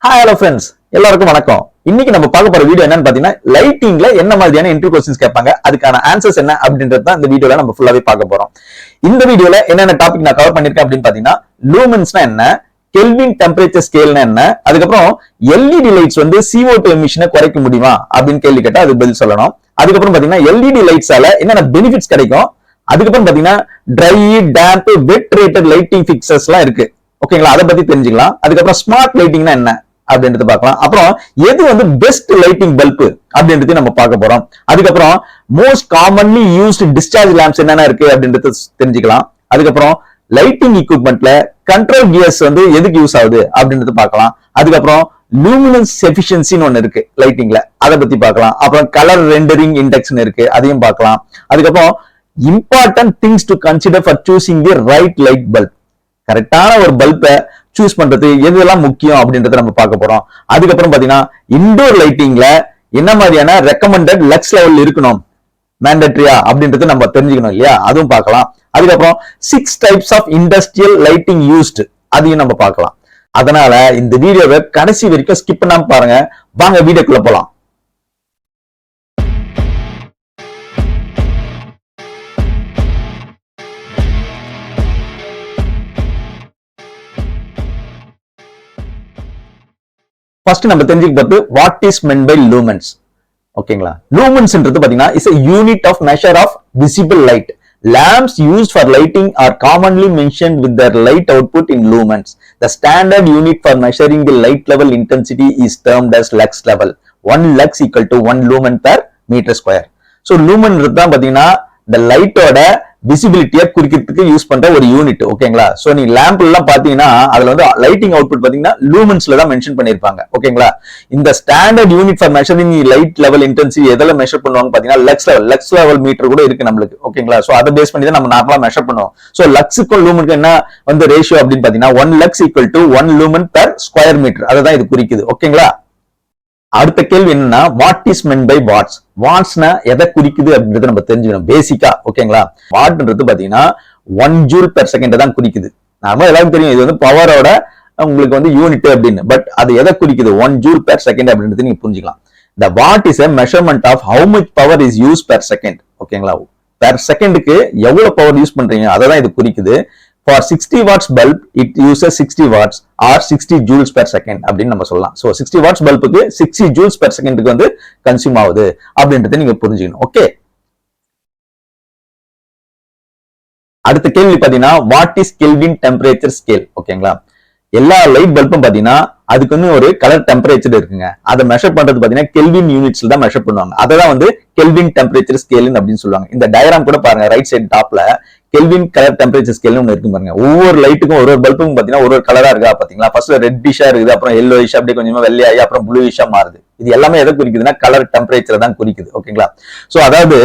Hi hello friends, எல்லாருக்கும் வணக்கம். இன்னைக்கு நம்ம பார்க்க போற வீடியோ என்னன்னு பாத்தீங்கன்னா, லைட்டிங்ல என்ன மாதிரியான இன்டர்வியூ क्वेश्चंस கேட்பாங்க, அதுக்கான ஆன்சர்ஸ் என்ன அப்படின்றது தான் இந்த வீடியோல நம்ம ஃபுல்லாவே பார்க்க போறோம். இந்த வீடியோல என்னென்ன டாபிக் நான் கவர் பண்ணிருக்கேன் அப்படின்னு பாத்தீங்கன்னா, லூமென்ஸ்னா என்ன, கெல்வின் டெம்பரேச்சர் ஸ்கேல்னா என்ன, அதுக்கப்புறம் எல்இடி லைட்ஸ் வந்து CO2 எமிஷனை குறைக்க முடியுமா அப்படின்னு கேள்வி கேட்டா அது பதில் சொல்லணும். அதுக்கப்புறம் பாத்தீங்கன்னா எல்இடி லைட்ஸால என்னென்ன பெனிஃபிட்ஸ் கிடைக்கும், அதுக்கப்புறம் பாத்தீங்கன்னா ட்ரை, டேம்ப், வெட் ரேட்டட் லைட்டிங் ஃபிக்சர்ஸ் எல்லாம் இருக்கு. ஓகேங்களா, அதை பத்தி தெரிஞ்சுக்கலாம். அதுக்கப்புறம் ஸ்மார்ட் லைட்டிங்னா என்ன அப்படின்றது பார்க்கலாம். அப்புறம் எது வந்து பெஸ்ட் லைட்டிங் பல்ப் அப்படின்றது நம்ம பார்க்க போறோம். அதுக்கப்புறம் most commonly used discharge lamps என்னென்ன இருக்கு அப்படின்றது தெரிஞ்சுக்கலாம். அதுக்கப்புறம் லைட்டிங் எக்யூப்மெண்ட்ல கண்ட்ரோல் கியர்ஸ் வந்து எதுக்கு யூஸ் ஆகுது அப்படின்றது பார்க்கலாம். அதுக்கப்புறம் லூமினன்ஸ் எஃபிஷியன்சின்னு ஒன்னு இருக்கு லைட்டிங்ல, அதை பத்தி பார்க்கலாம். அப்புறம் கலர் ரெண்டரிங் இண்டெக்ஸ்னு இருக்கு, அதையும் பார்க்கலாம். அதுக்கப்புறம் important things to consider for choosing the right light bulb, கரெக்டான ஒரு பல்பை சூஸ் பண்றது எதெல்லாம் முக்கியம் அப்படின்றத நம்ம பார்க்க போறோம். அதுக்கப்புறம் பாத்தீங்கன்னா இன்டோர் லைட்டிங்ல என்ன மாதிரியான ரெக்கமெண்டட் லக்ஸ் லெவல் இருக்கணும், மேண்டட்ரியா அப்படின்றது நம்ம தெரிஞ்சுக்கணும் இல்லையா, அதுவும் பார்க்கலாம். அதுக்கப்புறம் 6 types of industrial lighting used, அதையும் நம்ம பார்க்கலாம். அதனால இந்த வீடியோவை கடைசி வரைக்கும் ஸ்கிப் பண்ணாம பாருங்க. வாங்க வீடியோக்குள்ள போலாம். ஃபர்ஸ்ட் நம்ம தெரிஞ்சுக்கிறது what is meant by lumens. ஓகேங்களா, லூமென்ஸ்ன்றது பாத்தீங்கன்னா is a unit of measure of visible light. Lamps used for lighting are commonly mentioned with their light output in lumens. The standard unit for measuring the light level intensity is termed as lux level. 1 lux equal to 1 lumen per meter square. So lumen தான் பாத்தீங்கன்னா இந்த லைட்டோட விசிபிலிட்டியை குறிக்கிறதுக்கு use பண்ற ஒரு unit. ஓகேங்களா, so நீ lamp எல்லாம் பாத்தீங்கன்னா அதுல வந்து லைட்டிங் அவுட்புட் பாத்தீங்கன்னா லூமென்ஸ்ல தான் மென்ஷன் பண்ணிருப்பாங்க. ஓகேங்களா, இந்த standard unit for measuring light level intensity எதெல்லாம் மெஷர் பண்ணுவாங்க பாத்தீங்கன்னா லக்ஸ் லெவல் மீட்டர் கூட இருக்கு நம்மளுக்கு. ஓகேங்களா, சோ அதை பேஸ் பண்ணி தான் நம்ம நார்மலா மெஷர் பண்ணுவோம். சோ லக்ஸுக்கும் லூமனுக்கு என்ன வந்து ரேஷியோ அப்படின்னு பாத்தீங்கன்னா 1 lux equal to 1 lumen per square metre, அதை இது குறிக்குது. ஓகேங்களா, அடுத்த கேள்வி என்னன்னா what is meant by watts. வாட்ஸ்னா எதை குறிக்குது அப்படின்றத நம்ம தெரிஞ்சுக்கணும் பேசிக்கா. ஓகேங்களா, வாட்ன்றது பாத்தீங்கன்னா 1 ஜூல் பெர் செகண்ட் தான் குறிக்குது. நாம எல்லாரும் தெரியும் இது வந்து பவரோட உங்களுக்கு வந்து யூனிட் அப்படின்னு, பட் அது எதை குறிக்குது 1 ஜூல் பெர் செகண்ட் அப்படின்றது நீங்க புரிஞ்சுக்கலாம். The watt is a measurement of how much power is used per second. ஓகேங்களா, பெர் செகண்டுக்கு எவ்வளவு பவர் யூஸ் பண்றீங்க அதை தான் இது குறிக்குது. For 60 watts bulb, it uses 60 watts or 60 joules per second அப்படின்னு நம்ம சொல்லலாம். So 60 watts பல்புக்கு 60 joules per secondக்கு வந்து கன்சியூம் ஆகுது அப்படின்றத நீங்க புரிஞ்சுக்கணும். ஓகே, அடுத்த கேள்வி பாத்தீங்கன்னா what is kelvin temperature scale. ஓகேங்களா, எல்லா லைட் பல்பும் பாத்தீங்கன்னா அதுக்கு வந்து ஒரு கலர் டெம்பரேச்சர் இருக்குங்க. அதை மெஷர் பண்றது பாத்தீங்கன்னா கெல்வின் யூனிட்ஸ்ல தான் மெஷர் பண்ணுவாங்க. அதை வந்து கெல்வின் டெம்பரேச்சர் ஸ்கேல் அப்படின்னு சொல்லுவாங்க. இந்த டயக்ராம் கூட பாருங்க, ரைட் சைடு டாப்ல கெல்வின் கலர் டெம்பரேச்சர் ஸ்கேல் ஒன்று இருக்கு பாருங்க. ஒவ்வொரு லைட்டுக்கும் ஒரு பல்புக்கும் பாத்தீங்கன்னா ஒரு கலரா இருக்கா பாத்தீங்களா. ஃபர்ஸ்ட் ரெட்டிஷா இருக்குது, அப்புறம் எல்லோயிஷா, அப்படியே கொஞ்சமா வெள்ளையாகி அப்புறம் ப்ளூயிஷா மாறுது. இது எல்லாமே எதை குறிக்குதுன்னா கலர் டெம்பரேச்சர் தான் குறிக்குது. ஓகேங்களா, சோ அதாவது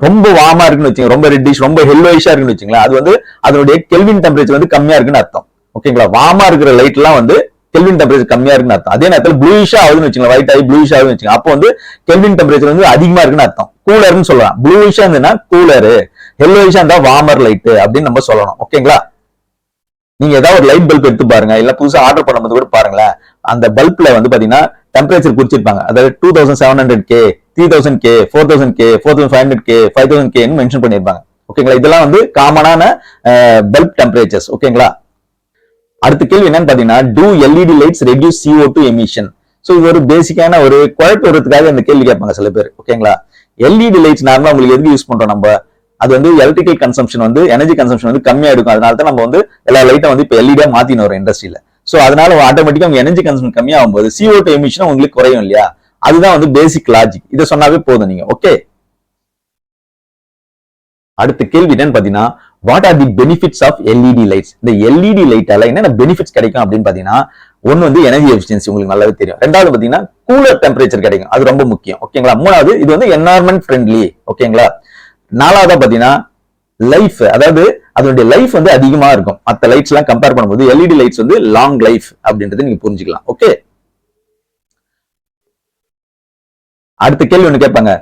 ரொம்ப வார்மா இருக்குன்னு வச்சுங்க, ரொம்ப ரெட்டிஷ் ரொம்ப எல்லோயிஷா இருக்குன்னு வச்சுங்களா, அது வந்து அதனுடைய கெல்வின் டெம்பரேச்சர் வந்து கம்மியா இருக்குன்னு அர்த்தம். ஓகேங்களா, வார்மா இருக்கிற லைட் எல்லாம் வந்து கெல்வின் டெம்பரேச்சர் கம்மியா இருக்குன்னு அர்த்தம். அதே நேரத்தில் ப்ளூயிஷா ஆகுதுன்னு வச்சுங்களா, ஒயிட் ஆகி ப்ளூயிஷ் ஆகுதுன்னு வச்சுங்க, அப்போ வந்து கெல்வின் டெம்பரேச்சர் வந்து அதிகமா இருக்குன்னு அர்த்தம். கூலர்னு சொல்லலாம். ப்ளூயிஷா இருந்ததுன்னா கூலரு, எல்லோயிஷா இருந்தா வார்மர் லைட் அப்படின்னு நம்ம சொல்லணும். ஓகேங்களா, நீங்க ஏதாவது ஒரு லைட் பல்ப் எடுத்து பாருங்க, இல்ல புதுசா ஆர்டர் பண்ணும்போது கூட பாருங்களேன், அந்த பல்ப்ல வந்து பாத்தீங்கன்னா டெம்பரேச்சர் குறிச்சிருப்பாங்க. அதாவது 2700K, 3000K, 4000K, 4500K, 5000K mention பண்ணிருப்பாங்க. ஓகேங்களா, இதெல்லாம் வந்து காமனான பல்ப் டெம்பரேச்சர்ஸ். ஓகேங்களா, அடுத்த கேள்வி என்னன்னு பாத்தீங்கன்னா do LED lights reduce CO2 emission. So இது ஒரு பேசிக்கான ஒரு குழப்பம் வரதுக்காக இந்த கேள்வி கேட்பாங்க சில பேர். ஓகேங்களா, LED லைட்ஸ் நார்மலா உங்களுக்கு எதுக்கு யூஸ் பண்றோம், நம்ம அது வந்து எலக்ட்ரிக்கல் கன்சம்ஷன் வந்து எனர்ஜி கன்சம்ஷன் வந்து கம்மியா இருக்கும். அதனால தான் நம்ம வந்து எல்லா லைட்டும் வந்து இப்போ எல்இடியா மாத்தின்னு வரோம் இண்டஸ்ட்ரியில. சோ அதனால ஆட்டோமேட்டிக்கா உங்க எனர்ஜி கன்சம்ஷன் கம்மியாகும் போது CO2 எமிஷன் உங்களுக்கு குறையும் இல்லையா, அதுதான் வந்து பேசிக் லாஜிக். இதை சொன்னாவே போதும் நீங்க. ஓகே, அடுத்த கேள்வி என்னன்னு பாத்தீங்கன்னா what are the benefits of LED lights. இந்த எல்இடி லைட்டால என்னென்ன பெனிஃபிட்ஸ் கிடைக்கும் அப்படின்னு பாத்தீங்கன்னா ஒன்னு வந்து எனர்ஜி எஃபிஷியன்சி உங்களுக்கு நல்லாவே தெரியும். ரெண்டாவது பாத்தீங்கன்னா கூலர் டெம்பரேச்சர் கிடைக்கும், அது ரொம்ப முக்கியம். ஓகேங்களா, மூணாவது இது வந்து என்வரன்மெண்ட் ஃப்ரெண்ட்லி. ஓகேங்களா, நாலாவதா பாத்தீங்கன்னா லைஃப், அதாவது அதனுடைய லைஃப் வந்து அதிகமா இருக்கும். மற்ற லைட்ஸ் எல்லாம் கம்பேர் பண்ணும்போது எல்இடி லைட்ஸ் வந்து லாங் லைஃப் அப்படின்றத நீங்க புரிஞ்சுக்கலாம். ஓகே, அடுத்த கேள்வி ஒண்ணு கேட்பாங்க,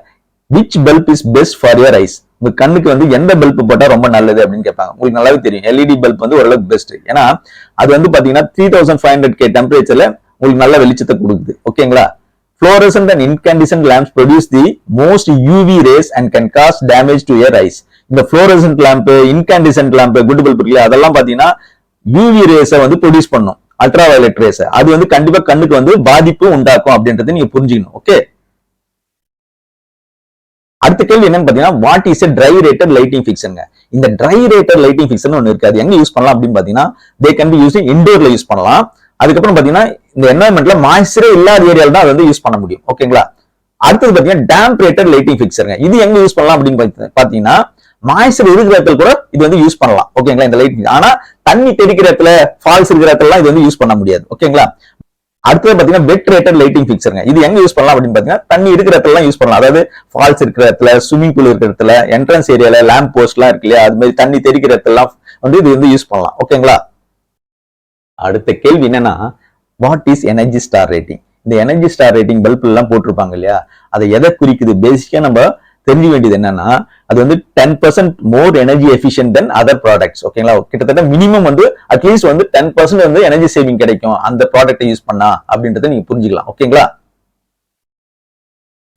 which bulb is best for your eyes. உங்க கண்ணுக்கு வந்து எந்த பல்ப் போட்டா ரொம்ப நல்லது அப்படின்னு கேட்பாங்க. உங்களுக்கு நல்லாவே தெரியும் எல்இடி பல்ப் வந்து ஓரளவுக்கு பெஸ்ட். ஏன்னா அது வந்து பாத்தீங்கன்னா 3500K டெம்பரேச்சர்ல உங்களுக்கு நல்ல வெளிச்சத்தை கொடுக்குது. ஓகேங்களா? Fluorescent and incandescent lamps produce the most UV rays and can cause damage to your eyes. இந்த fluorescent lamp, incandescent lamp, good bulb இருக்குல்ல, அதெல்லாம் பாத்தீங்கன்னா UV ரேஸை வந்து ப்ரொடியூஸ் பண்ணும், அல்ட்ரா வயலட் ரேஸ். அது வந்து கண்டிப்பா கண்ணுக்கு வந்து பாதிப்பு உண்டாக்கும் அப்படின்றத நீங்க புரிஞ்சுக்கணும். ஓகே, அடுத்த கேள்வி என்னன்னு பாத்தீங்கன்னா, what is tri rated lighting ஃபிக்ஸருங்க. இந்த ட்ரை ரேட்டட் லைட்டிங் ஃபிக்ஸர்னு ஒன்று இருக்கு. அது எங்க யூஸ் பண்ணலாம் அப்படின்னு பாத்தீங்கன்னா, தே கேன் பி யூஸ் இன்டோர்ல யூஸ் பண்ணலாம். அதுக்கப்புறம் பாத்தீங்கன்னா இந்த என்வரன்மெண்ட்ல மாய்ஸ்சரே இல்லாத ஏரியால தான் வந்து யூஸ் பண்ண முடியும். ஓகேங்களா? அடுத்தது பாத்தீங்கன்னா டேம்ப் ரேட்டட் லைட்டிங் ஃபிக்ஸருங்க. இது எங்க யூஸ் பண்ணலாம் அப்படின்னு பாத்தீங்கன்னா, மாய்ஸ்சர் இருக்கிற இடத்துல கூட இது வந்து யூஸ் பண்ணலாம். ஓகேங்களா? இந்த லைட், ஆனா தண்ணி தெளிக்கிற இடத்துல, ஃபால்ஸ் இருக்கிற இடத்துல இது வந்து யூஸ் பண்ண முடியாது. ஓகேங்களா? அடுத்தது பாத்தீங்கன்னா வெட் ரேட்டட் லைட்டிங் ஃபிக்ஸருங்க. இது எங்க யூஸ் பண்ணலாம் அப்படின்னு பாத்தீங்கன்னா, தண்ணி இருக்கிற இடத்துல யூஸ் பண்ணலாம். அதாவது ஃபால்ஸ் இருக்கிற இடத்துல, ஸ்விமிங் பூல் இருக்கிற இடத்துல, என்ட்ரன்ஸ் ஏரியால, லேம்ப் போஸ்ட் எல்லாம் இருக்கு இல்லையா, அது மாதிரி தண்ணி தெளிக்கிற இடத்துல வந்து இது வந்து யூஸ் பண்ணலாம். ஓகேங்களா? அடுத்த கேள்வி என்னன்னா, what is energy star rating. இந்த எனர்ஜி ஸ்டார் ரேட்டிங் பல்ப் எல்லாம் போட்டிருப்பாங்க இல்லையா, அதை எதை குறிக்குது? பேசிக்கா நம்ம தெரிஞ்சு வேண்டியது என்னன்னா, அது வந்து 10% மோர் energy efficient then other products. ஓகேங்களா? கிட்டத்தட்ட மினிமம் வந்து அட்லீஸ்ட் வந்து 10% வந்து எனர்ஜி சேவிங் கிடைக்கும் அந்த ப்ராடக்ட்டை யூஸ் பண்ணா அப்படின்றத நீங்க புரிஞ்சுக்கலாம். ஓகேங்களா?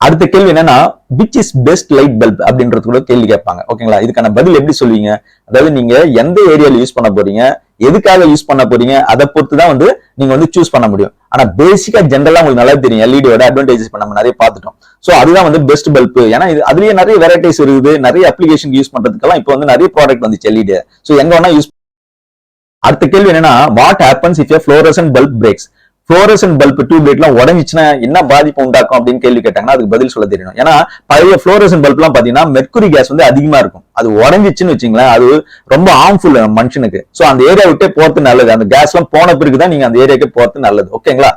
அடுத்த கேள்வி என்னன்னா, which is best light bulb அப்படின்றது கூட கேள்வி கேட்பாங்க. ஓகேங்களா? இதுக்கான பதில் எப்படி சொல்லுவீங்க? அதாவது நீங்க எந்த ஏரியால யூஸ் பண்ண போறீங்க, எதுக்காக யூஸ் பண்ண போறீங்க, அதை பொறுத்து தான் வந்து நீங்க வந்து சூஸ் பண்ண முடியும். ஆனா பேசிக்கா ஜென்ரலா உங்களுக்கு நல்லா தெரியும், எல்இடியோட அட்வான்டேஜஸ் நம்ம நிறைய பார்த்துட்டோம். சோ அதுதான் வந்து பெஸ்ட் பல்ப். ஏன்னா இது அதுலயே நிறைய வெரைட்டிஸ் இருக்குது, நிறைய அப்ளிகேஷன் யூஸ் பண்றதுக்கெல்லாம் இப்போ வந்து நிறைய ப்ராடக்ட் வந்துச்சு எல்இடி. சோ எங்க வேணா யூஸ். அடுத்த கேள்வி என்னன்னா, what happens if a fluorescent bulb breaks. Fluorescent bulb tube லைட்லாம் உடஞ்சிச்சுன்னா என்ன பாதிப்பு உண்டாக்கும் அப்படின்னு கேள்வி கேட்டாங்கன்னா அதுக்கு பதில் சொல்ல தெரியணும். ஏன்னா பழைய ஃப்ளோரசன்ட் பல்ப் எல்லாம் பாத்தீங்கன்னா மெர்க்குரி கேஸ் வந்து அதிகமா இருக்கும். அது உடஞ்சிச்சுன்னு வச்சுங்களேன், அது ரொம்ப ஹார்ம்ஃபுல் மனுஷனுக்கு. சோ அந்த ஏரியா விட்டே போறது நல்லது. அந்த கேஸ் எல்லாம் போன பிறகுதான் நீங்க அந்த ஏரியாவுக்கு போறது நல்லது. ஓகேங்களா?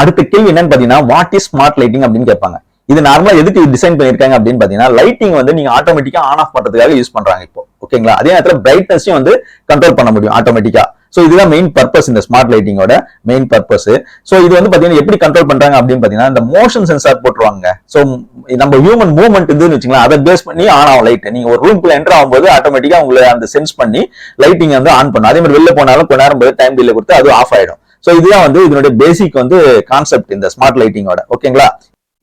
அடுத்த கேள்வி என்னன்னு பாத்தீங்கன்னா, வாட் இஸ் ஸ்மார்ட் லைட்டிங் அப்படின்னு கேட்பாங்க. இது நார்மலா எதுக்கு டிசைன் பண்ணிருக்காங்க அப்படின்னு பாத்தீங்கன்னா, லைட்டிங் வந்து நீங்க ஆட்டோமேட்டிக்கா ஆன் ஆஃப் பண்றதுக்காக யூஸ் பண்றாங்க இப்போ. ஓகேங்களா? அதே நேரத்துல பிரைட்னஸையும் வந்து கண்ட்ரோல் பண்ண முடியும் ஆட்டோமேட்டிக்கா. சோ இதுதான் மெயின் பர்பஸ், இந்த ஸ்மார்ட் லைட்டிங்கோட மெயின் பர்பஸ். சோ இது வந்து பாத்தீங்கன்னா எப்படி கண்ட்ரோல் பண்றாங்க அப்படின்னு பாத்தீங்கன்னா, இந்த மோஷன் சென்சார் போட்டுருவாங்க. சோ நம்ம ஹியூமன் மூவ்மெண்ட் இதுன்னு வச்சுக்கலாம், அதை பேஸ் பண்ணி ஆன் ஆகும் லைட். நீங்க ஒரு ரூம்குள்ள என்டர் ஆகும்போது ஆட்டோமேட்டிக்கா உங்களை அந்த சென்ஸ் பண்ணி லைட்டிங் வந்து ஆன் பண்ணும். அதே மாதிரி வெளில போனாலும் கொஞ்ச நேரம் போது டைம் டிலே கொடுத்து அது ஆஃப் ஆயிடும். சோ இதுதான் வந்து இதனுடைய பேசிக் வந்து கான்செப்ட் இந்த ஸ்மார்ட் லைட்டிங்கோட. ஓகேங்களா?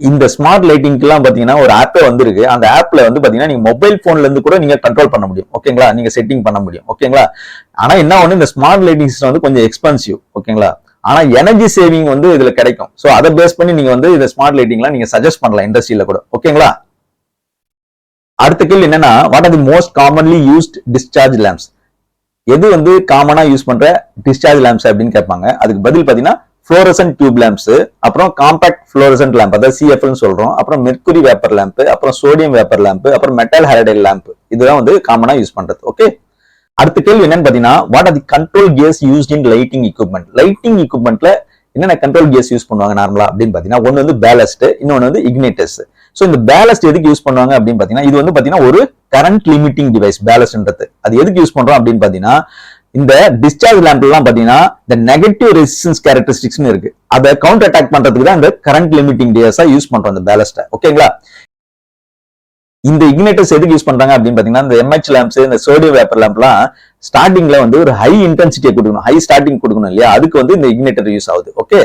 இந்த ஸ்மார்ட் லைட்டிங்க்கு எல்லாம் பாத்தீங்கன்னா ஒரு ஆப்பே வந்திருக்கு. அந்த ஆப்ல வந்து பாத்தீங்கன்னா நீங்க மொபைல் போன்ல இருந்து கூட நீங்க கண்ட்ரோல் பண்ண முடியும். ஓகேங்களா? நீங்க செட்டிங் பண்ண முடியும். ஓகேங்களா? ஆனா என்ன ஒண்ணு, இந்த ஸ்மார்ட் லைட்டிங் சிஸ்டம் வந்து கொஞ்சம் எக்ஸ்பென்சிவ். ஓகேங்களா? ஆனா எனர்ஜி சேவிங் வந்து இதுல கிடைக்கும். சோ அதை பேஸ் பண்ணி நீங்க வந்து இந்த ஸ்மார்ட் லைட்டிங்லாம் நீங்க சஜஸ்ட் பண்ணலாம் இண்டஸ்ட்ரியில கூட. ஓகேங்களா? அடுத்த கேள்வி என்னன்னா, what are the most commonly used discharge lamps. எது வந்து காமனா யூஸ் பண்ற டிஸ்சார்ஜ் லேம்ப்ஸ் அப்படின்னு கேட்பாங்க. அதுக்கு பதில் பாத்தீங்கன்னா ஃப்ளோரசன்ட் டியூப் லேம்ப்ஸ், அப்புறம் காம்பாக்ட் ஃப்ளோரசன்ட் லேம்ப், அதாவது சிஎஃப்னு சொல்றோம், அப்புறம் மெர்க்குரி வேப்பர் லேம்ப், அப்புறம் சோடியம் வேப்பர் லேம்ப், அப்புறம் மெட்டல் ஹைடைல் லேம்ப். இதுதான் வந்து காமனா யூஸ் பண்றது. ஓகே, அடுத்த கேள்வி என்னன்னு பாத்தீங்கன்னா, what are the control gears used in lighting equipment. Lighting எக்யூப்மெண்ட்ல என்னென்ன கண்ட்ரோல் கியர்ஸ் யூஸ் பண்ணுவாங்க நார்மலா அப்படின்னு பாத்தீங்கன்னா, ஒன்னு வந்து பேலஸ்ட், இன்னொன்னு வந்து இக்னிட்டர்ஸ். சோ இந்த பேலஸ்ட் எதுக்கு யூஸ் பண்ணுவாங்க அப்படின்னு பாத்தீங்கன்னா, இது வந்து பாத்தீங்கன்னா ஒரு கரண்ட் லிமிட்டிங் டிவைஸ் பேலஸ்ட்ன்றது. அது எதுக்கு யூஸ் பண்றோம் அப்படின்னு பாத்தீங்கன்னா, இந்த டிஸ்சார்ஜ் லேம்ப் எல்லாம் பாத்தீங்கன்னா இந்த நெகட்டிவ் ரெசிஸ்டன்ஸ் கேரக்டரிஸ்டிக்ஸ் இருக்கு, அதை கவுண்டர் அட்டாக் பண்றதுக்கு தான் இந்த கரண்ட் லிமிட்டிங் டிவைஸா யூஸ் பண்றோம் இந்த பேலஸ்ட. ஓகேங்களா? இந்த இக்னிட்டர்ஸ் எதுக்கு யூஸ் பண்றாங்க அப்படின்னு பாத்தீங்கன்னா, இந்த எம்ஹெச் லேம்ப்ஸ், இந்த சோடியம் வேப்பர் லேம்ப்லாம் ஸ்டார்டிங்ல வந்து ஒரு ஹை இன்டென்சிட்டியை கொடுக்கணும், ஹை ஸ்டார்டிங் கொடுக்கணும் இல்லையா, அதுக்கு வந்து இந்த இக்னிட்டர் யூஸ் ஆகுது. ஓகே,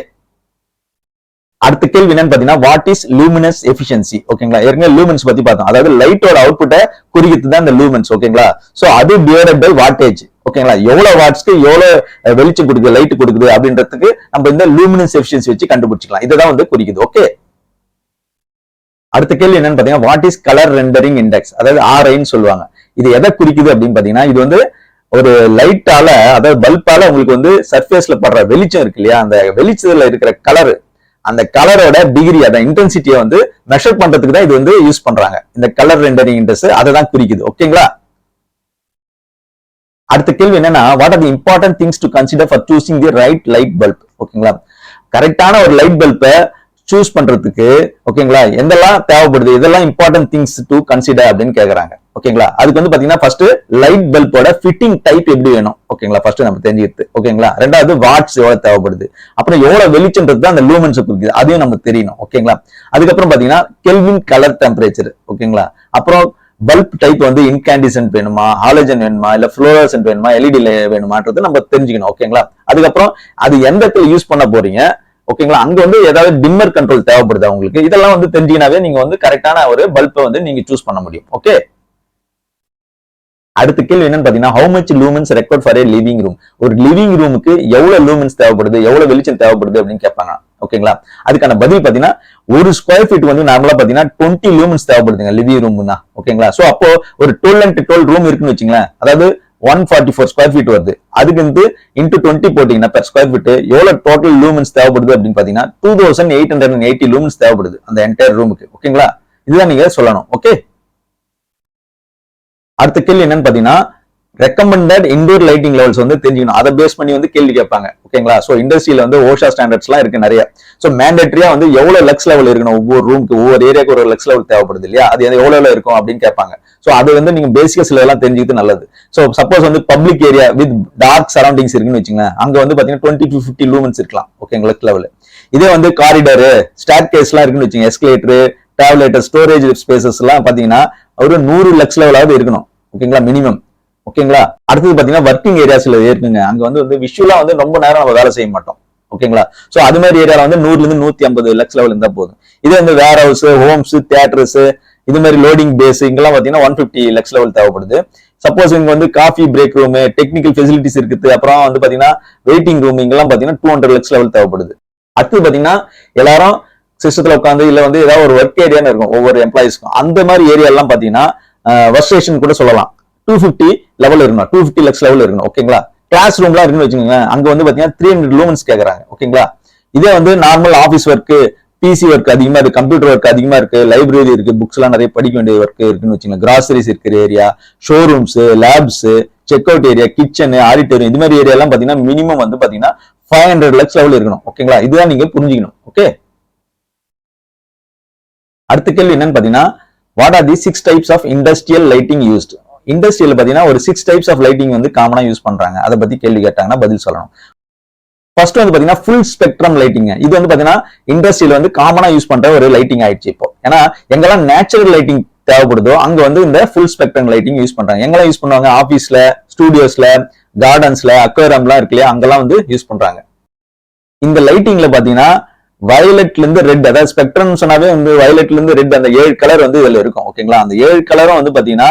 அடுத்த கேள்வி என்னன்னு பாத்தீங்கன்னா, வாட் இஸ் லூமினஸ் எஃபிஷியன்சி. ஓகேங்களா? ஏற்கனவே லூமினஸ் பத்தி பார்த்தோம், அதாவது லைட்டோட அவுட்புட்டை குறிக்கிறது தான் இந்த லூமினஸ். ஓகேங்களா? சோ அது டிவைடட் பை வாட்டேஜ். ஓகேங்களா? எவ்வளவு வாட்ஸ்க்கு எவ்வளவு வெளிச்சம் கொடுக்குது, லைட் கொடுக்குது அப்படின்றதுக்கு நம்ம இந்த லூமினஸ் எஃபிஷியன்சி வச்சு கண்டுபிடிச்சிக்கலாம். இதுதான் வந்து குறிக்குது. ஓகே, அடுத்த கேள்வி என்னன்னு பாத்தீங்கன்னா, what is colour rendering index, அதாவது RIன்னு சொல்லுவாங்க. இது எதை குறிக்குது அப்படின்னு பாத்தீங்கன்னா, இது வந்து ஒரு லைட்டால, அதாவது பல்பால உங்களுக்கு வந்து சர்ஃபேஸ்ல படுற வெளிச்சம் இருக்கு இல்லையா, அந்த வெளிச்சத்துல இருக்கிற கலர், அந்த கலரோட டிகிரி, அந்த இன்டென்சிட்டியை வந்து மெஷர் பண்றதுக்கு தான் இது வந்து யூஸ் பண்றாங்க. இந்த கலர் ரெண்டரிங் இண்டெக்ஸ் அதை தான் குறிக்குது. ஓகேங்களா? அடுத்த கேள்வி என்னன்னா, what are the important things to consider for choosing the right light bulb. ஓகேங்களா? கரெக்டான ஒரு லைட் பல்பை சூஸ் பண்றதுக்கு ஓகேங்களா எந்தெல்லாம் தேவைப்படுது, இதெல்லாம் இம்பார்ட்டன்ட் திங்ஸ் டு கன்சிடர் அப்படின்னு கேக்குறாங்க. ஓகேங்களா? அதுக்கு வந்து பாத்தீங்கன்னா, ஃபர்ஸ்ட் லைட் பல்போட ஃபிட்டிங் டைப் எப்படி வேணும். ஓகேங்களா? ஃபர்ஸ்ட் நம்ம தெரிஞ்சுக்கிட்டு. ஓகேங்களா? ரெண்டாவது வாட்ஸ் எவ்வளவு தேவைப்படுது, அப்புறம் எவ்வளவு வெளிச்சம்ன்றது தான் அந்த லூமன்ஸ் குறிக்குது, அதையும் நம்ம தெரியணும். ஓகேங்களா? அதுக்கப்புறம் பாத்தீங்கன்னா கெல்வின் கலர் டெம்பரேச்சர். ஓகேங்களா? அப்புறம் பல்ப் டைப் வந்து இன்கேண்டிசன்ட் வேணுமா, ஹாலஜன் வேணுமா, இல்ல ஃப்ளோரசன்ட் வேணுமா, எல்இடி வேணுமான்றது நம்ம தெரிஞ்சுக்கணும். ஓகேங்களா? அதுக்கப்புறம் அது எந்த இடத்துல யூஸ் பண்ண போறீங்க, ஓகேங்களா? அங்க வந்து ஏதாவது டிம்மர் கண்ட்ரோல் தேவைப்படுது உங்களுக்கு, இதெல்லாம் வந்து தெரிஞ்சினாவே நீங்க வந்து கரெக்டான ஒரு பல்பை வந்து நீங்க சூஸ் பண்ண முடியும். ஓகே. அடுத்த கேள்வி என்னன்னு பாத்தீங்கன்னா, how much lumens required for A living room? ஒரு லிவிங் ரூமுக்கு எவ்வளவு லூமன்ஸ் தேவைப்படுது, எவ்வளவு வெளிச்சம் தேவைப்படுது அப்படின்னு கேட்பாங்க. ஓகேங்களா? அதுக்கான பதில் பாத்தீங்கன்னா, ஒரு ஸ்கொயர் ஃபீட் வந்து நார்மலா பாத்தீங்கன்னா 20 லூமன்ஸ் தேவைப்படுதுங்க லிவிங் ரூம்னா. ஓகேங்களா? சோ அப்போ ஒரு 12x12 ரூம் இருக்குன்னு வச்சுங்களேன், அதாவது 144 ஸ்கொயர் ஃபீட் வருது. அதுக்கு வந்து இன்டூ 20 போட்டீங்கன்னா பெர் ஸ்கொயர் ஃபீட் எவ்வளவு டோட்டல் லூமன்ஸ் தேவைப்படுது அப்படின்னு பாத்தீங்கன்னா 2880 லூமன்ஸ் தேவைப்படுது அந்த என்டையர் ரூமுக்கு. ஓகேங்களா? இதுதான் நீங்க சொல்லணும். ஓகே. அடுத்த கேள்வி என்னன்னு பாத்தீங்கன்னா, ரெக்கமெண்டட் இண்டோர் லைட்டிங் லெவல்ஸ் வந்து தெரிஞ்சுக்கணும். அதை பேஸ் பண்ணி வந்து கேள்வி கேட்பாங்க. ஓகேங்களா? சோ இண்டஸ்ட்ரியில வந்து ஓஷா ஸ்டாண்டர்ட்ஸ் எல்லாம் இருக்கு நிறைய. சோ மேண்டேட்டரியா வந்து எவ்வளவு லக்ஸ் லெவல் இருக்கணும், ஒவ்வொரு ரூமுக்கு ஒவ்வொரு ஏரியாவுக்கு ஒரு லக்ஸ் லெவல் தேவைப்படுது இல்லையா, அது எவ்வளவு இருக்கும் அப்படின்னு கேட்பாங்க. சோ அது வந்து நீங்க பேசிக்கா சில எல்லாம் தெரிஞ்சுக்கிட்டு நல்லது. சோ சப்போஸ் வந்து public area with dark surroundings இருக்குன்னு வச்சுங்க, அங்க வந்து பாத்தீங்கன்னா 20 to 50 லூமன்ஸ் இருக்கலாம். ஓகேங்களா? லெவல். இதே வந்து காரிடர், ஸ்டேர் கேஸ் எல்லாம் இருக்குன்னு வச்சுங்க, எஸ்கலேட்டர், டிராவலேட்டர், ஸ்டோரேஜ் ஸ்பேசஸ் எல்லாம் பாத்தீங்கன்னா ஒரு 100 லக்ஸ் லெவலாவது இருக்கணும். ஓகேங்களா? மினிமம். ஓகேங்களா? அடுத்தது பாத்தீங்கன்னா ஒர்க்கிங் ஏரியாஸ்ல இருக்குங்க, அங்க வந்து விஷுவலா வந்து ரொம்ப நேரம் நம்ம வேலை செய்ய மாட்டோம். ஓகேங்களா? சோ அது மாதிரி ஏரியால வந்து 100 to 150 லக்ஸ் லெவல் இருந்தா போதும். இதே வந்து வேர் ஹவுஸ், ஹோம்ஸ், தியேட்டர்ஸ், இது மாதிரி லோடிங் பேஸ் இங்கெல்லாம் பாத்தீங்கன்னா 150 லக்ஸ் லெவல் தேவைப்படுது. சப்போஸ் இங்க வந்து coffee break room, technical facilities இருக்குது, அப்புறம் வந்து பாத்தீங்கன்னா வெயிட்டிங் ரூம் இங்கெல்லாம் பாத்தீங்கன்னா 200 லக்ஸ் லெவல் தேவைப்படுது. அடுத்து பாத்தீங்கன்னா எல்லாரும் சிஸ்டத்துல உட்காந்து இல்ல வந்து ஏதாவது ஒரு ஒர்க் ஏரியான்னு இருக்கும் ஒவ்வொரு எம்ப்ளாயிஸ்க்கும், அந்த மாதிரி ஏரியா எல்லாம் பாத்தீங்கன்னா ஒர்க் ஸ்டேஷன் கூட சொல்லலாம், 250 லெவல் இருக்கணும், 250 லக்ஸ் லெவல் இருக்கணும். ஓகேங்களா? கிளாஸ் ரூம்லாம் இருக்குன்னு வச்சுக்கோங்க, அங்க வந்து பாத்தீங்கன்னா 300 லூமன்ஸ் கேக்குறாங்க. ஓகேங்களா? இதே வந்து normal office work, PC work அதிகமா இருக்கு, கம்ப்யூட்டர் ஒர்க் அதிகமா இருக்கு, லைப்ரரி இருக்கு, புக்ஸ் எல்லாம் நிறைய படிக்க வேண்டிய ஒர்க் இருக்குன்னு வச்சுக்கோங்க, கிராசரிஸ் இருக்கிற area, showrooms, labs, check out area, kitchen, auditorium, இது மாதிரி ஏரியா எல்லாம் பாத்தீங்கன்னா மினிமம் வந்து பாத்தீங்கன்னா 500 லக்ஸ் லெவல் இருக்கணும். ஓகேங்களா? இதுதான் நீங்க புரிஞ்சுக்கணும். ஓகே. அடுத்த கேள்வி என்னன்னு பாத்தீங்கன்னா, what are the 6 types of industrial lighting used? Industrial பாத்தீங்கன்னா ஒரு 6 டைப்ஸ் ஆஃப் லைட்டிங் வந்து காமனா யூஸ் பண்றாங்க. அதை பத்தி கேள்வி கேட்டாங்கன்னா பதில் சொல்லணும். ஃபர்ஸ்ட் வந்து பாத்தீங்கன்னா ஃபுல் ஸ்பெக்ட்ரம் லைட்டிங். இது வந்து பாத்தீங்கன்னா இண்டஸ்ட்ரியில வந்து காமனா யூஸ் பண்ற ஒரு லைட்டிங் ஆயிடுச்சு இப்போ. ஏன்னா எங்கெல்லாம் நேச்சுரல் லைட்டிங் தேவைப்படுதோ அங்க வந்து இந்த ஃபுல் ஸ்பெக்ட்ரம் லைட்டிங் யூஸ் பண்றாங்க. எங்கெல்லாம் யூஸ் பண்ணுவாங்க? ஆபீஸ்ல, ஸ்டூடியோஸ்ல, கார்டன்ஸ்ல, அக்வேரியம்லாம் இருக்கு இல்லையா, அங்கெல்லாம் வந்து யூஸ் பண்றாங்க. இந்த லைட்டிங்ல பாத்தீங்கன்னா வயலட்ல இருந்து ரெட், அதாவது ஸ்பெக்ட்ரம் சொன்னாவே வந்து வயலட்ல இருந்து ரெட், அந்த 7 கலர் வந்து இதுல இருக்கும். ஓகேங்களா? அந்த 7 கலரும் வந்து பாத்தீங்கன்னா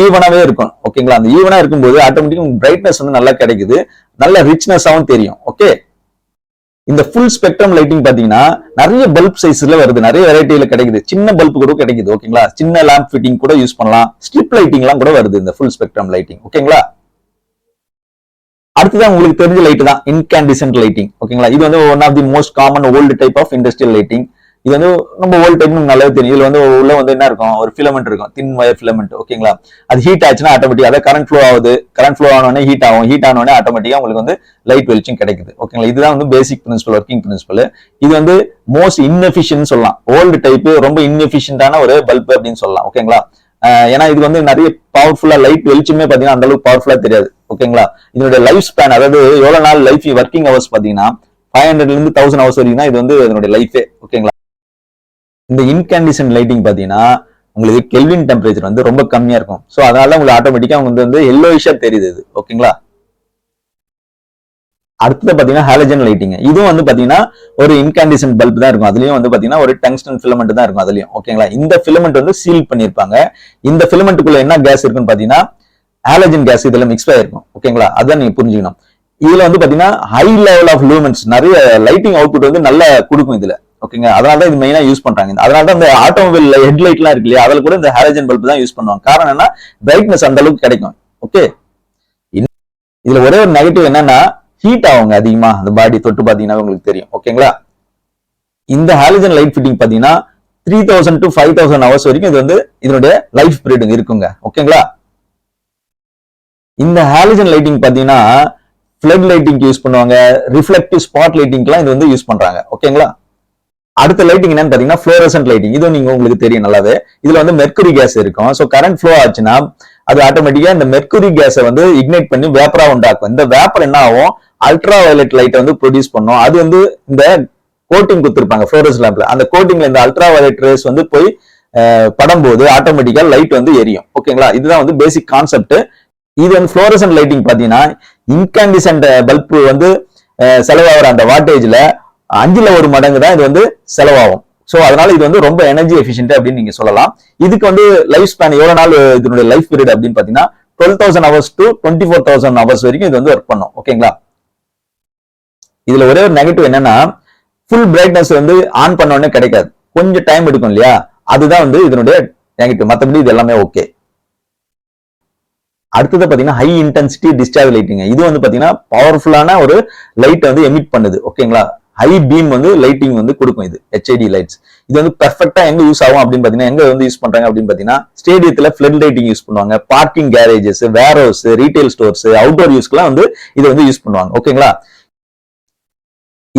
ஈவனாவே இருக்கும். ஓகேங்களா? அந்த ஈவனா இருக்கும்போது ஆட்டோமேட்டிக்கா பிரைட்னஸ் வந்து நல்லா கிடைக்குது, நல்ல ரிச்னஸாவும் தெரியும். ஓகே. இந்த ஃபுல் ஸ்பெக்ட்ரம் லைட்டிங் பாத்தீங்கன்னா நிறைய பல்ப் சைஸ்ல வருது, நிறைய வெரைட்டில கிடைக்குது, சின்ன பல்ப் கூட கிடைக்குது. ஓகேங்களா? சின்ன லேம்ப் ஃபிட்டிங் கூட யூஸ் பண்ணலாம், ஸ்ட்ரிப் லைட்டிங் எல்லாம் கூட வருது இந்த ஃபுல் ஸ்பெக்ட்ரம் லைட்டிங். ஓகேங்களா? அடுத்ததான் உங்களுக்கு தெரிஞ்ச லைட் தான் இன்கேண்டிசன்ட் லைட்டிங். ஓகேங்களா? இது வந்து one of the most common old type of industrial lighting. இது வந்து நம்ம ஓல்டு டைப் நல்லாவே தெரியும். இதுல வந்து உள்ள வந்து என்ன இருக்கும், ஒரு ஃபிலமெண்ட் இருக்கும், தின் வயர் ஃபிலமெண்ட். ஓகேங்களா? அது ஹீட் ஆச்சுன்னா ஆட்டோமேட்டிக் அதாவது கரண்ட் ஃப்ளோ ஆகுது, கரண்ட் ஃப்ளோ ஆனோடனே ஹீட் ஆகும், ஹீட் ஆனோடனே ஆட்டோமேட்டிக்கா உங்களுக்கு வந்து லைட் வெளிச்சம் கிடைக்குது. ஓகேங்களா? இதுதான் வந்து பேசிக் பிரின்சிபல், ஒர்க்கிங் பிரின்சிபல். இது வந்து மோஸ்ட் இன்எஃபிஷியன்ட் சொல்லலாம், ஓல்டு டைப் ரொம்ப இன்எஃபிஷியன்டான ஒரு பல்ப் அப்படின்னு சொல்லலாம். ஓகேங்களா? ஏன்னா இது வந்து நிறைய பவர்ஃபுல்லா லைட் வெளிச்சமே பாத்தீங்கன்னா அந்த அளவுக்கு பவர்ஃபுல்லா தெரியாது. ஓகேங்களா? இதனுடைய லைஃப் ஸ்பேன், அதாவது எவ்வளவு நாள் லைஃப், ஒர்க்கிங் ஹவர்ஸ் பாத்தீங்கன்னா 500 இருந்து 1000 ஹவர்ஸ் வரைக்கும் தான் இது வந்து இதனுடைய லைஃபே. ஓகேங்களா? இந்த இன்கேண்டிசன்ட் லைட்டிங் பாத்தீங்கன்னா உங்களுக்கு கெல்வின் டெம்பரேச்சர் வந்து ரொம்ப கம்மியா இருக்கும். சோ அதனால உங்களுக்கு ஆட்டோமேட்டிக்கா வந்து எல்லோயிஷா தெரியுது இது. ஓகேங்களா? அடுத்தது பாத்தீங்கன்னா ஹாலஜன் லைட்டிங். இதுவும் வந்து பாத்தீங்கன்னா ஒரு இன்கேண்டிசன்ட் பல்ப் தான் இருக்கும். அதுலயும் வந்து பாத்தீங்கன்னா ஒரு டங்ஸ்டன் ஃபிலமெண்ட் தான் இருக்கும் அதுலயும். ஓகேங்களா? இந்த ஃபிலமெண்ட் வந்து சீல் பண்ணிருப்பாங்க. இந்த ஃபிலமெண்ட்டுக்குள்ள என்ன கேஸ் இருக்குன்னு பாத்தீங்கன்னா ஹாலஜன் கேஸ் இதுல மிக்ஸ் ஆயிருக்கும். ஓகேங்களா? அதான் நீங்க புரிஞ்சுக்கணும். இதுல வந்து பாத்தீங்கன்னா ஹை லெவல் ஆஃப் லூமென்ஸ், நிறைய லைட்டிங் அவுட்புட் வந்து நல்லா கொடுக்கும் இதுல. ஓகேங்க? அதனாலதான் இது மெயினா யூஸ் பண்றாங்க. அதனாலதான் இந்த ஆட்டோமொபைல் ஹெட்லைட் எல்லாம் இருக்கு இல்லையா, அதுல கூட இந்த ஹாலஜன் பல்ப் தான் யூஸ் பண்ணுவாங்க. காரணம் என்ன, பிரைட்னஸ் அந்த அளவுக்கு கிடைக்கும். ஓகே. இதுல ஒரே ஒரு நெகட்டிவ் என்னன்னா ஹீட் ஆகுங்க அதிகமா, அந்த பாடி தொட்டு பாத்தீங்கன்னா உங்களுக்கு தெரியும். ஓகேங்களா? இந்த ஹாலஜன் லைட் ஃபிட்டிங் பாத்தீங்கன்னா 3000 to 5000 ஹவர்ஸ் வரைக்கும் இது வந்து இதனுடைய லைஃப் பீரியட் இருக்குங்க. ஓகேங்களா? இந்த ஹாலஜன் லைட்டிங் பாத்தீங்கன்னா ஃபிளட் லைட்டிங் யூஸ் பண்ணுவாங்க, ரிஃப்ளெக்டிவ் ஸ்பாட் லைட்டிங்லாம் இது வந்து யூஸ் பண்றாங்க. ஓகேங்களா? அடுத்த லைட்டிங் என்னன்னு பாத்தீங்கன்னா ஃப்ளோரசன்ட் லைட்டிங். இது நீங்க உங்களுக்கு தெரியும் நல்லாவே. இதுல வந்து மெர்க்குரி கேஸ் இருக்கும். சோ கரண்ட் ஃப்ளோ ஆச்சுன்னா அது ஆட்டோமேட்டிக்கா இந்த மெர்க்குரி கேஸை வந்து இக்னைட் பண்ணி வேப்பரா உண்டாக்கும். இந்த வேப்பர் என்ன ஆகும், அல்ட்ரா வயலட் லைட்டை வந்து ப்ரொடியூஸ் பண்ணும். அது வந்து இந்த கோட்டிங் கொடுத்திருப்பாங்க ஃப்ளோரஸ் லேம்ப்ல, அந்த கோட்டிங்ல இந்த அல்ட்ரா வயலட் ரேஸ் வந்து போய் படும் போது ஆட்டோமேட்டிக்கா லைட் வந்து எரியும். ஓகேங்களா, இதுதான் வந்து பேசிக் கான்செப்ட். இது வந்து ஃப்ளோரசன்ட் லைட்டிங் பாத்தீங்கன்னா இன்கேண்டிசன்ட் பல்ப் வந்து செலவாகிற அந்த வாட்டேஜ்ல 5 மடங்கு தான் இது வந்து செலவாகும். சோ அதனால இது வந்து ரொம்ப எனர்ஜி எஃபிஷியன்ட் அப்படின்னு நீங்க சொல்லலாம். இதுக்கு வந்து லைஃப் ஸ்பேன் எவ்வளவு நாள் இதனுடைய லைஃப் பீரியட் அப்படின்னு பாத்தீங்கன்னா 12,000 hours to 24,000 hours வரைக்கும் இது வந்து ஒர்க் பண்ணும். ஓகேங்களா, இதுல ஒரே ஒரு நெகட்டிவ் என்னன்னா ஃபுல் பிரைட்னஸ் வந்து ஆன் பண்ண உடனே கிடைக்காது, கொஞ்சம் டைம் எடுக்கும் இல்லையா, அதுதான் வந்து இதனுடைய நெகட்டிவ். மற்றபடி இது எல்லாமே ஓகே. அடுத்தது பாத்தீங்கன்னா ஹை இன்டென்சிட்டி டிஸ்சார்ஜ் லைட்டிங். இது வந்து பாத்தீங்கன்னா பவர்ஃபுல்லான ஒரு லைட் வந்து எமிட் பண்ணுது. ஓகேங்களா, ஹை பீம் வந்து லைட்டிங் வந்து கொடுக்கும். இது ஹெச்ஐடி லைட்ஸ். இது வந்து பெர்ஃபெக்ட்டா எங்க யூஸ் ஆகும் அப்படின்னு பாத்தீங்கன்னா, எங்க வந்து யூஸ் பண்றாங்க அப்படின்னு பாத்தீங்கன்னா ஸ்டேடியத்துல ஃபிளட் லைட்டிங் யூஸ் பண்ணுவாங்க, parking garages, warehouse, retail stores, outdoor யூஸ்க்குலாம் வந்து இதை வந்து யூஸ் பண்ணுவாங்க. ஓகேங்களா,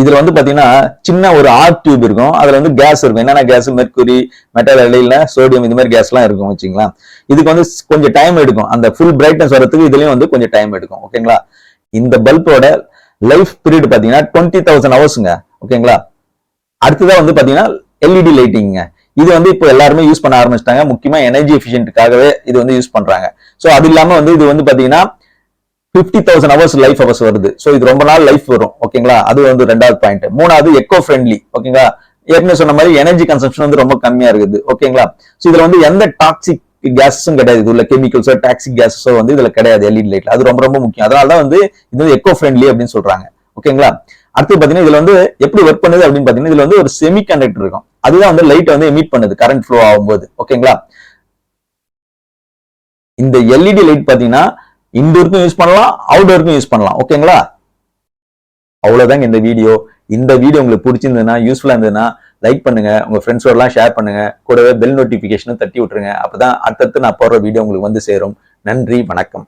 இதுல வந்து பாத்தீங்கன்னா சின்ன ஒரு ஆர்க் டியூப் இருக்கும், அதுல வந்து கேஸ் இருக்கும். என்னென்ன கேஸ்? மெர்க்குரி, மெட்டல் அலைல, சோடியம், இந்த மாதிரி கேஸ் எல்லாம் இருக்கும் வச்சுங்களா. இதுக்கு வந்து கொஞ்சம் டைம் எடுக்கும், அந்த ஃபுல் பிரைட்னஸ் வரதுக்கு இதுலயும் வந்து கொஞ்சம் டைம் எடுக்கும். ஓகேங்களா, இந்த பல்போட லைஃப் பீரியட் பாத்தீங்கன்னா 20,000 ஹவர்ஸ்ங்க. ஓகேங்களா, அடுத்ததான் வந்து பாத்தீங்கன்னா எல்இடி லைட்டிங்க. இது வந்து இப்போ எல்லாருமே யூஸ் பண்ண ஆரம்பிச்சிட்டாங்க, முக்கியமா எனர்ஜி எஃபிஷியன்ட்டுக்காகவே இது வந்து யூஸ் பண்றாங்க. சோ அது இல்லாம வந்து இது வந்து பாத்தீங்கன்னா 50,000 hours லைஃப் ஹவர்ஸ் வருது. சோ இது ரொம்ப நாள் லைஃப் வரும். ஓகேங்களா, அது வந்து ரெண்டாவது பாயிண்ட். மூணாவது எக்கோ ஃப்ரெண்ட்லி. ஓகேங்களா, ஏற்கனவே சொன்ன மாதிரி எனர்ஜி கன்சம்ஷன் வந்து ரொம்ப கம்மியா இருக்குது. ஓகேங்களா, சோ இதுல வந்து எந்த டாக்ஸிக் கேஸும் கிடையாது, இது உள்ள கெமிக்கல்ஸோ டாக்ஸிக் கேஸஸோ வந்து இதுல கிடையாது எல்இடி லைட்ல. அது ரொம்ப ரொம்ப முக்கியம். அதனாலதான் வந்து இது வந்து எக்கோ ஃப்ரெண்ட்லி அப்படின்னு சொல்றாங்க. ஓகேங்களா, அடுத்து பாத்தீங்கன்னா இதுல வந்து எப்படி ஒர்க் பண்ணுது அப்படின்னு பாத்தீங்கன்னா, இதுல வந்து ஒரு செமி கண்டக்டர் இருக்கும், அதுதான் வந்து லைட் வந்து எமிட் பண்ணுது கரண்ட் ஃப்ளோ ஆகும்போது. ஓகேங்களா, இந்த எல்இடி லைட் பாத்தீங்கன்னா இன்டோருக்கும் யூஸ் பண்ணலாம், அவுட்டோருக்கும் யூஸ் பண்ணலாம். ஓகேங்களா, அவ்வளவுதாங்க இந்த வீடியோ. இந்த வீடியோ உங்களுக்கு பிடிச்சிருந்ததுன்னா, யூஸ்ஃபுல்லா இருந்ததுன்னா லைக் பண்ணுங்க, உங்க ஃப்ரெண்ட்ஸோட எல்லாம் ஷேர் பண்ணுங்க, கூடவே பெல் நோட்டிபிகேஷனும் தட்டி விட்டுருங்க. அப்பதான் அடுத்தடுத்து நான் போடுற வீடியோ உங்களுக்கு வந்து சேரும். நன்றி, வணக்கம்.